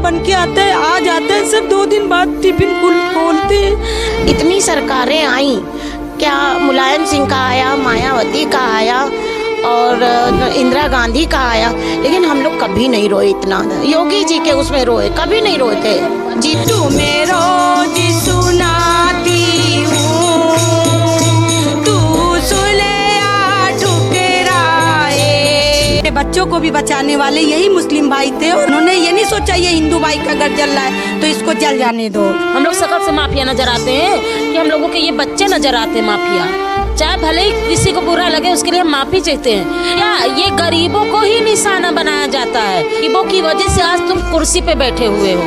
बन के आता है, आ जाता है सर, 2 दिन बाद टिफिन खोलते हैं। इतनी सरकारें आई, क्या मुलायम सिंह का आया, मायावती का आया और इंदिरा गांधी का आया, लेकिन हम लोग कभी नहीं रोए इतना। योगी जी के उसमें रोए, कभी नहीं रोए थे जी। तुम्हें रोज सुनाती हूँ, तू सुले या ठुकराए। बच्चों को भी बचाने वाले यही मुस्लिम भाई थे, उन्होंने ये नहीं सोचा ये हिंदू भाई का घर जल रहा है तो इसको जल जाने दो। हम लोग शकल से माफिया नजर आते हैं कि हम लोगों के ये बच्चे नजर आते हैं माफिया। चाहे भले ही किसी को बुरा लगे उसके लिए हम माफी चाहते हैं। या ये गरीबों को ही निशाना बनाया जाता है, गरीबों की वजह से आज तुम कुर्सी पे बैठे हुए हो।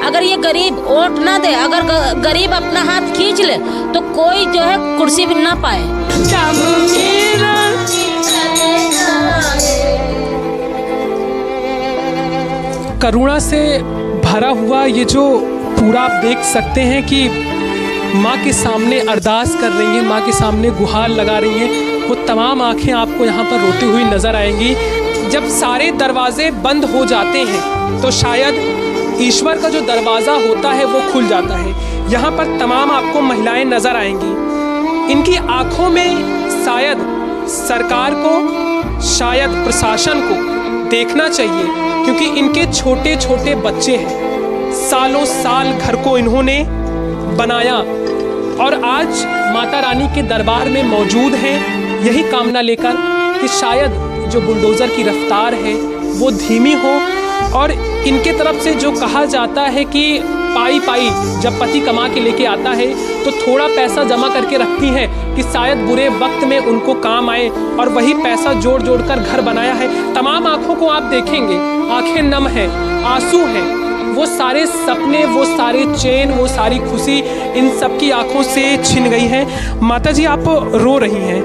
अगर ये गरीब वोट ना दे, अगर गरीब अपना हाथ खींच ले तो कोई जो है कुर्सी भी ना पाए। करुणा से भरा हुआ ये जो पूरा आप देख सकते हैं कि माँ के सामने अरदास कर रही हैं, माँ के सामने गुहार लगा रही हैं, वो तमाम आंखें आपको यहाँ पर रोती हुई नज़र आएंगी। जब सारे दरवाजे बंद हो जाते हैं तो शायद ईश्वर का जो दरवाज़ा होता है वो खुल जाता है। यहाँ पर तमाम आपको महिलाएं नज़र आएंगी। इनकी आँखों में शायद सरकार को, शायद प्रशासन को देखना चाहिए, क्योंकि इनके छोटे छोटे बच्चे हैं। सालों साल घर को इन्होंने बनाया और आज माता रानी के दरबार में मौजूद हैं यही कामना लेकर कि शायद जो बुलडोज़र की रफ्तार है वो धीमी हो। और इनके तरफ से जो कहा जाता है कि पाई पाई जब पति कमा के लेके आता है तो थोड़ा पैसा जमा करके रखती हैं कि शायद बुरे वक्त में उनको काम आए, और वही पैसा जोड़ जोड़ कर घर बनाया है। तमाम आँखों को आप देखेंगे, आँखें नम हैं, आंसू हैं, वो सारे सपने, वो सारे चैन, वो सारी खुशी इन सब की आंखों से छिन गई है। माता जी आप रो रही हैं,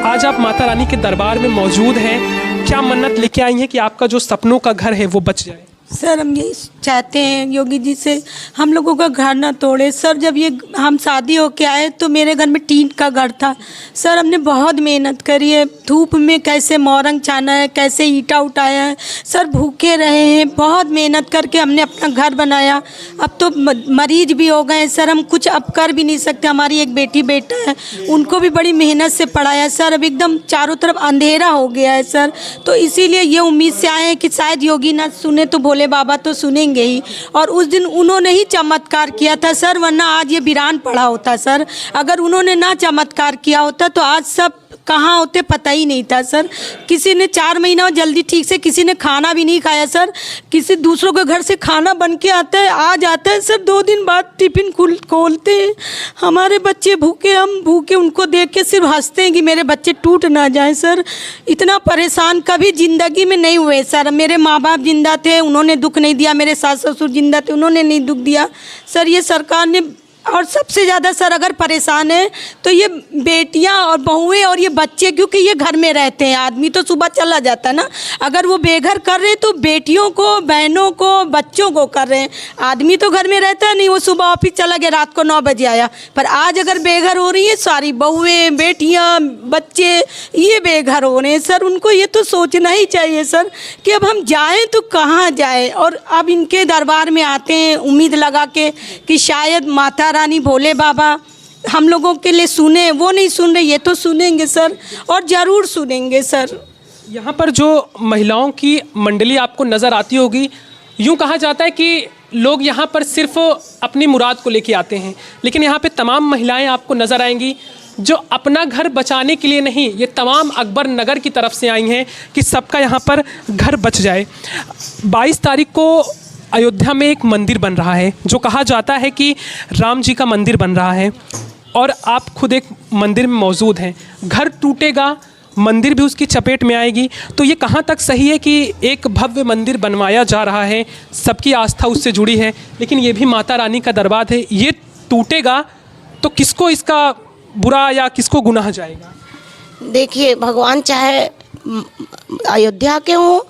आज आप माता रानी के दरबार में मौजूद हैं, क्या मन्नत लेके आई हैं कि आपका जो सपनों का घर है वो बच जाए? सर हम यही चाहते हैं योगी जी से हम लोगों का घर ना तोड़े। सर जब ये हम शादी होके आए तो मेरे घर में टीन का घर था। सर हमने बहुत मेहनत करी है, धूप में कैसे मोरंग छाना है, कैसे ईटा उठाया है, सर भूखे रहे हैं, बहुत मेहनत करके हमने अपना घर बनाया। अब तो मरीज भी हो गए सर, हम कुछ अब कर भी नहीं सकते। हमारी एक बेटी बेटा है, उनको भी बड़ी मेहनत से पढ़ाया सर। अब एकदम चारों तरफ अंधेरा हो गया है सर, तो इसीलिए ये उम्मीद से आए हैं कि शायद योगी ना सुने तो भोले बाबा तो सुनेंगे ही। और उस दिन उन्होंने ही चमत्कार किया था सर, वरना आज ये वीरान पड़ा होता सर। अगर उन्होंने ना चमत्कार किया होता तो आज सब कहाँ होते पता ही नहीं था सर। किसी ने 4 महीना जल्दी ठीक से किसी ने खाना भी नहीं खाया सर। किसी दूसरों के घर से खाना बन के आता है, आ जाता है सर, 2 दिन बाद टिफिन खोलते हैं। हमारे बच्चे भूखे, हम भूखे, उनको देख के सिर्फ हंसते हैं कि मेरे बच्चे टूट ना जाएं सर। इतना परेशान कभी ज़िंदगी में नहीं हुए सर। मेरे माँ बाप जिंदा थे, उन्होंने दुख नहीं दिया। मेरे सास ससुर जिंदा थे, उन्होंने नहीं दुख दिया सर। ये सरकार ने, और सबसे ज़्यादा सर अगर परेशान है तो ये बेटियां और बहुएं और ये बच्चे, क्योंकि ये घर में रहते हैं। आदमी तो सुबह चला जाता है ना, अगर वो बेघर कर रहे तो बेटियों को, बहनों को, बच्चों को कर रहे हैं। आदमी तो घर में रहता है नहीं, वो सुबह ऑफिस चला गया, रात को 9 बजे आया। पर आज अगर बेघर हो रही है सारी बहुएं, बेटियाँ, बच्चे, ये बेघर हो रहे हैं सर। उनको ये तो सोचना ही चाहिए सर कि अब हम जाएँ तो कहाँ जाए। और अब इनके दरबार में आते हैं उम्मीद लगा के कि शायद माता रानी, भोले बाबा हम लोगों के लिए सुने। वो नहीं सुन रहे, ये तो सुनेंगे सर, और ज़रूर सुनेंगे सर। यहाँ पर जो महिलाओं की मंडली आपको नज़र आती होगी, यूँ कहा जाता है कि लोग यहाँ पर सिर्फ अपनी मुराद को लेके आते हैं, लेकिन यहाँ पे तमाम महिलाएं आपको नज़र आएंगी जो अपना घर बचाने के लिए नहीं, ये तमाम अकबर नगर की तरफ से आई हैं कि सबका यहाँ पर घर बच जाए। 22 तारीख को अयोध्या में एक मंदिर बन रहा है, जो कहा जाता है कि राम जी का मंदिर बन रहा है, और आप खुद एक मंदिर में मौजूद हैं। घर टूटेगा, मंदिर भी उसकी चपेट में आएगी, तो ये कहाँ तक सही है कि एक भव्य मंदिर बनवाया जा रहा है, सबकी आस्था उससे जुड़ी है, लेकिन ये भी माता रानी का दरबार है, ये टूटेगा तो किसको इसका बुरा या किसको गुनाह जाएगा? देखिए, भगवान चाहे अयोध्या के हों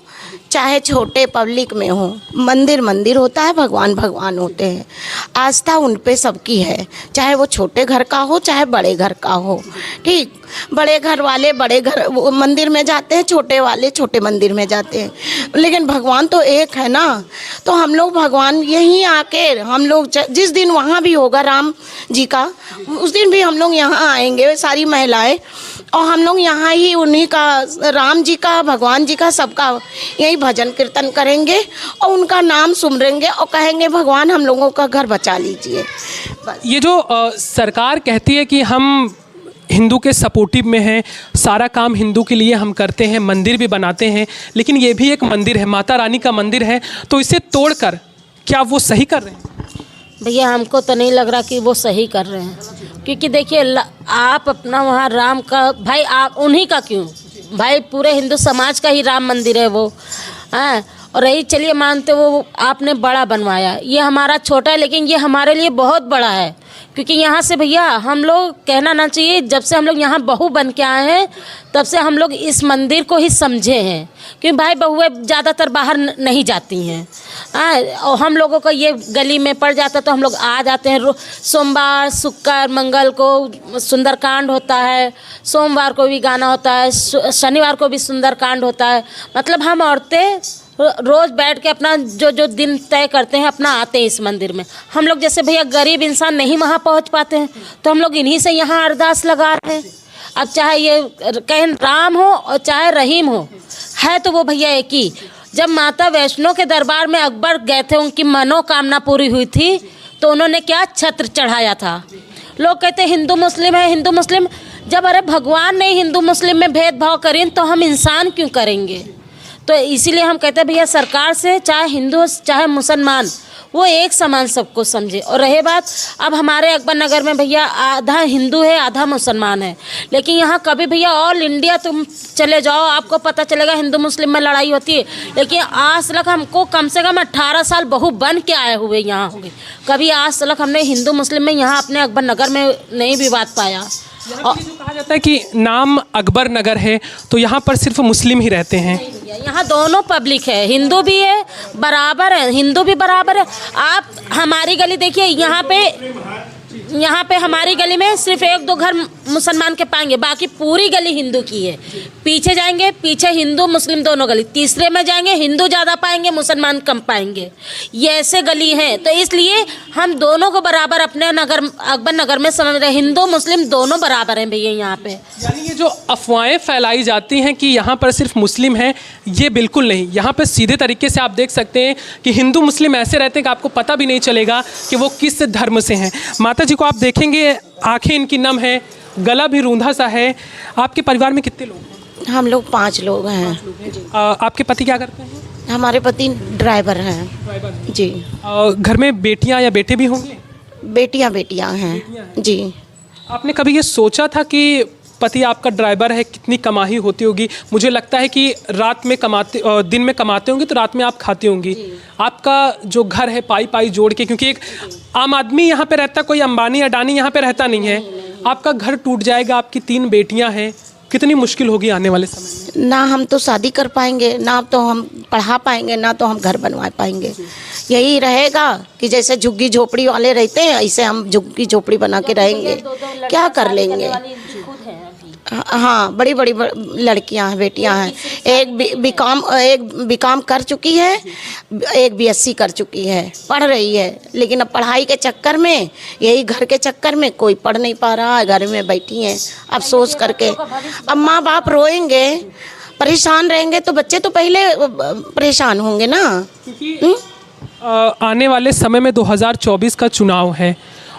चाहे छोटे पब्लिक में हो, मंदिर मंदिर होता है, भगवान भगवान होते हैं। आस्था उन पे सबकी है, चाहे वो छोटे घर का हो चाहे बड़े घर का हो। ठीक, बड़े घर वाले बड़े घर वो मंदिर में जाते हैं, छोटे वाले छोटे मंदिर में जाते हैं, लेकिन भगवान तो एक है ना। तो हम लोग भगवान यहीं आके हम लोग जिस दिन वहाँ भी होगा राम जी का, उस दिन भी हम लोग यहाँ आएंगे सारी महिलाएं, और हम लोग यहाँ ही उन्हीं का, राम जी का, भगवान जी का, सबका यही भजन कीर्तन करेंगे और उनका नाम सुमरेंगे और कहेंगे भगवान हम लोगों का घर बचा लीजिए। बस। ये जो सरकार कहती है कि हम हिंदू के सपोर्टिव में हैं, सारा काम हिंदू के लिए हम करते हैं, मंदिर भी बनाते हैं, लेकिन ये भी एक मंदिर है, माता रानी का मंदिर है, तो इसे तोड़कर क्या वो सही कर रहे हैं? भैया हमको तो नहीं लग रहा कि वो सही कर रहे हैं, क्योंकि देखिए आप अपना वहाँ राम का, भाई आप उन्हीं का क्यों, भाई पूरे हिंदू समाज का ही राम मंदिर है वो, हाँ। और रही चलिए मानते वो आपने बड़ा बनवाया, ये हमारा छोटा है, लेकिन ये हमारे लिए बहुत बड़ा है, क्योंकि यहाँ से भैया हम लोग कहना ना चाहिए, जब से हम लोग यहाँ बहू बन के आए हैं तब से हम लोग इस मंदिर को ही समझे हैं, क्योंकि भाई बहुएं ज़्यादातर बाहर नहीं जाती हैं, और हम लोगों को ये गली में पड़ जाता तो हम लोग आ जाते हैं। सोमवार शुक्र मंगल को सुंदरकांड होता है, सोमवार को भी गाना होता है, शनिवार को भी सुंदरकांड होता है, मतलब हम औरतें रोज़ बैठ के अपना जो जो दिन तय करते हैं अपना आते हैं इस मंदिर में। हम लोग जैसे भैया गरीब इंसान नहीं वहाँ पहुँच पाते हैं, तो हम लोग इन्हीं से यहाँ अरदास लगा रहे हैं। अब चाहे ये कहीं राम हो और चाहे रहीम हो, है तो वो भैया एक ही। जब माता वैष्णो के दरबार में अकबर गए थे, उनकी मनोकामना पूरी हुई थी, तो उन्होंने क्या छत्र चढ़ाया था। लोग कहते हिंदू मुस्लिम है, हिंदू मुस्लिम, जब अरे भगवान ने हिंदू मुस्लिम में भेदभाव करें तो हम इंसान क्यों करेंगे। तो इसीलिए हम कहते हैं भैया सरकार से, चाहे हिंदू चाहे मुसलमान, वो एक समान सबको समझे। और रहे बात, अब हमारे अकबर नगर में भैया आधा हिंदू है आधा मुसलमान है, लेकिन यहाँ कभी भैया ऑल इंडिया तुम चले जाओ आपको पता चलेगा हिंदू मुस्लिम में लड़ाई होती है, लेकिन आज तक हमको कम से कम 18 साल बहू बन के आए हुए यहाँ हो गए, कभी आज तक हमने हिंदू मुस्लिम में यहाँ अपने अकबर नगर में नहीं विवाद पाया। और जो कहा जाता है कि नाम अकबर नगर है तो यहाँ पर सिर्फ मुस्लिम ही रहते हैं। यहाँ दोनों पब्लिक है, हिंदू भी है बराबर है, हिंदू भी बराबर है। आप हमारी गली देखिए, यहाँ पे हमारी गली में सिर्फ 1-2 घर मुसलमान के पाएंगे, बाकी पूरी गली हिंदू की है। पीछे जाएंगे, पीछे हिंदू मुस्लिम दोनों गली, तीसरे में जाएंगे हिंदू ज़्यादा पाएंगे मुसलमान कम पाएंगे, ये ऐसे गली हैं। तो इसलिए हम दोनों को बराबर अपने नगर अकबर नगर में समझ रहे, हिंदू मुस्लिम दोनों बराबर हैं भैया यहाँ पे। यानी ये जो अफवाहें फैलाई जाती हैं कि यहाँ पर सिर्फ मुस्लिम हैं, ये बिल्कुल नहीं। यहाँ पर सीधे तरीके से आप देख सकते हैं कि हिंदू मुस्लिम ऐसे रहते हैं कि आपको पता भी नहीं चलेगा कि वो किस धर्म से हैं। माता जी को आप देखेंगे, आंखें इनकी नम है, गला भी रूंधा सा है। आपके परिवार में कितने लोग हैं? हम लोग 5 लोग हैं। आपके पति क्या करते हैं? हमारे पति ड्राइवर हैं जी। घर में बेटियां या बेटे भी होंगे? बेटियां हैं जी। आपने कभी ये सोचा था कि पति आपका ड्राइवर है, कितनी कमाई होती होगी? मुझे लगता है कि रात में कमाते, दिन में कमाते होंगे तो रात में आप खाती होंगी। आपका जो घर है पाई जोड़ के, क्योंकि एक आम आदमी यहाँ पे रहता, कोई अंबानी अडानी यहाँ पे रहता नहीं है। आपका घर टूट जाएगा, आपकी 3 बेटियाँ हैं, कितनी मुश्किल होगी आने वाले समय में? ना हम तो शादी कर पाएंगे, ना तो हम पढ़ा पाएंगे, ना तो हम घर बनवा पाएंगे। यही रहेगा कि जैसे झुग्गी झोपड़ी वाले रहते हैं, ऐसे हम झुग्गी झोपड़ी बना के रहेंगे, क्या कर लेंगे। हाँ, बड़ी लड़कियां हैं, बेटियां हैं। एक बीकॉम कर चुकी है, एक BSc कर चुकी है, पढ़ रही है, लेकिन अब पढ़ाई के चक्कर में, यही घर के चक्कर में कोई पढ़ नहीं पा रहा है, घर में बैठी हैं अफसोस करके। अब माँ बाप रोएंगे, परेशान रहेंगे, तो बच्चे तो पहले परेशान होंगे ना। आने वाले समय में 2024 का चुनाव है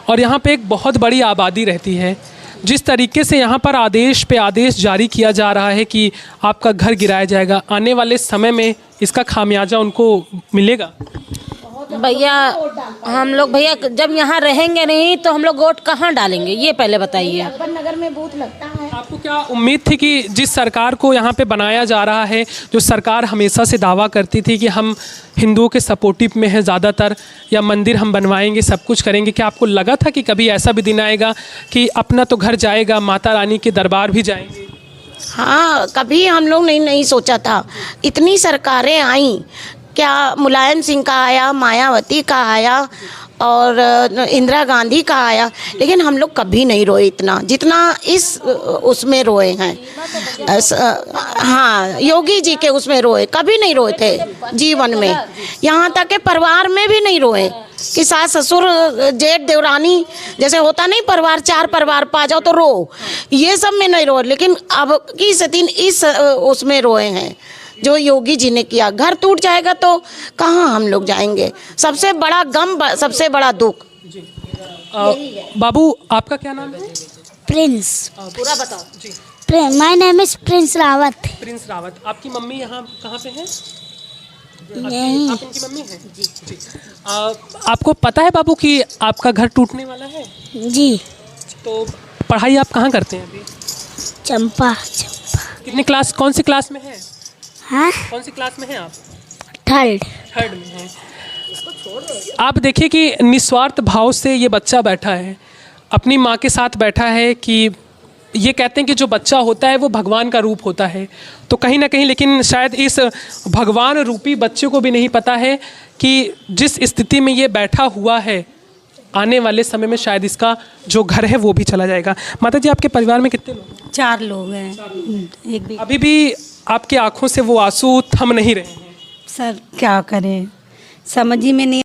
और यहाँ पे एक बहुत बड़ी आबादी रहती है। जिस तरीके से यहाँ पर आदेश पे आदेश जारी किया जा रहा है कि आपका घर गिराया जाएगा, आने वाले समय में इसका खामियाजा उनको मिलेगा? भैया हम लोग भैया जब यहाँ रहेंगे नहीं तो हम लोग वोट कहाँ डालेंगे, ये पहले बताइए। अकबर नगर में बूथ लगता है। आपको क्या उम्मीद थी कि जिस सरकार को यहाँ पे बनाया जा रहा है, जो सरकार हमेशा से दावा करती थी कि हम हिंदुओं के सपोर्टिव में हैं ज़्यादातर, या मंदिर हम बनवाएंगे, सब कुछ करेंगे, क्या आपको लगा था कि कभी ऐसा भी दिन आएगा कि अपना तो घर जाएगा, माता रानी के दरबार भी जाएंगे? हाँ, कभी हम लोग नहीं सोचा था। इतनी सरकारें आई, क्या मुलायम सिंह का आया, मायावती का आया, और इंदिरा गांधी का आया, लेकिन हम लोग कभी नहीं रोए इतना जितना इस उसमें रोए हैं। हाँ, योगी जी के उसमें रोए, कभी नहीं रोए थे जीवन में। यहाँ तक के परिवार में भी नहीं रोए कि सास ससुर जेठ देवरानी जैसे होता नहीं परिवार, 4 परिवार पा जाओ तो रो, ये सब में नहीं रोए। लेकिन अब की दिन इस उसमें रोए हैं जो योगी जी ने किया। घर टूट जाएगा तो कहाँ हम लोग जाएंगे? सबसे बड़ा गम, सबसे बड़ा दुख। बाबू आपका क्या नाम है? प्रिंस। पूरा बताओ जी। My name is Prince Rawat. Prince Rawat. आपकी मम्मी यहाँ कहाँ पे है? यहीं। आप इनकी मम्मी हैं? जी। आपको पता है बाबू कि आपका घर टूटने वाला है? जी। तो पढ़ाई आप कहाँ करते हैं अभी? चंपा। कितने क्लास, कौन सी क्लास में है? हाँ, कौन सी क्लास में हैं आप? थर्ड में हैं। आप देखिए कि निस्वार्थ भाव से ये बच्चा बैठा है, अपनी माँ के साथ बैठा है। कि ये कहते हैं कि जो बच्चा होता है वो भगवान का रूप होता है, तो कहीं ना कहीं लेकिन शायद इस भगवान रूपी बच्चे को भी नहीं पता है कि जिस स्थिति में ये बैठा हुआ है आने वाले समय में शायद इसका जो घर है वो भी चला जाएगा। माता जी, आपके परिवार में कितने लोग? 4 लोग हैं। एक भी अभी भी आपकी आंखों से वो आंसू थम नहीं रहे हैं? सर क्या करें, समझ ही में नहीं